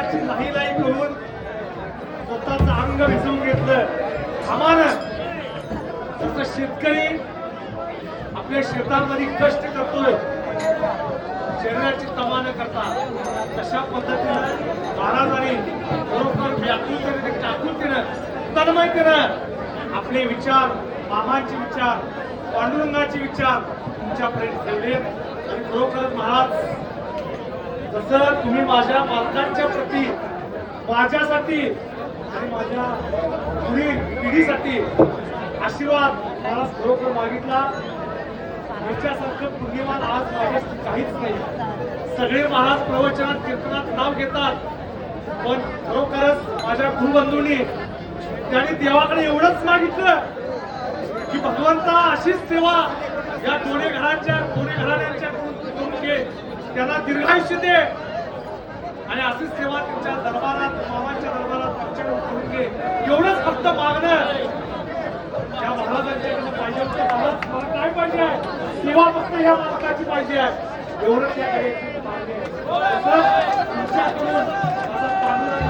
महाराजांची नाही करून स्वतःचं अंग भिजवून घेतलं. आम्हाला जसं शेतकरी आपल्या शेतामध्ये कष्ट करतोय शरीराची तमा न करता, तशा पद्धतीनं महाराजांनी बरोबर व्याकुलतेने व्याकुलतेनं तन्मयतेनं आपले विचार, मामांचे विचार, पांडुरंगाचे विचार तुमच्यापर्यंत ठेवले. आणि खरोखरच महाराज, जसं तुम्ही माझ्या मालकांच्या प्रती, माझ्यासाठी आणि माझ्या पुढील पिढीसाठी आशीर्वाद महाराज खरोखर मागितला, याच्यासारखं पुण्यवान आज माझ्यासाठी काहीच नाही. सगळे महाराज प्रवचनात कीर्तनात नाव घेतात, पण खरोखरच माझ्या गुरुबंधूंनी त्यांनी देवाकडे एवढंच मागितलं की भगवंता अशीच सेवा या दोन्ही घराण्यांच्या करून घे, त्यांना दीर्घायुष्य दे आणि अशीच सेवा त्यांच्या दरबारात, मामांच्या दरबारात आमच्याकडून करून घे. एवढंच फक्त मागणं या महाराजांच्याकडे पाहिजे होतं. महाराज मला काय पाहिजे आहे? सेवा फक्त या मालकाची पाहिजे आहे, एवढंच या घराची मागणी आहे. तुमच्याकडून माझा पांडुरंग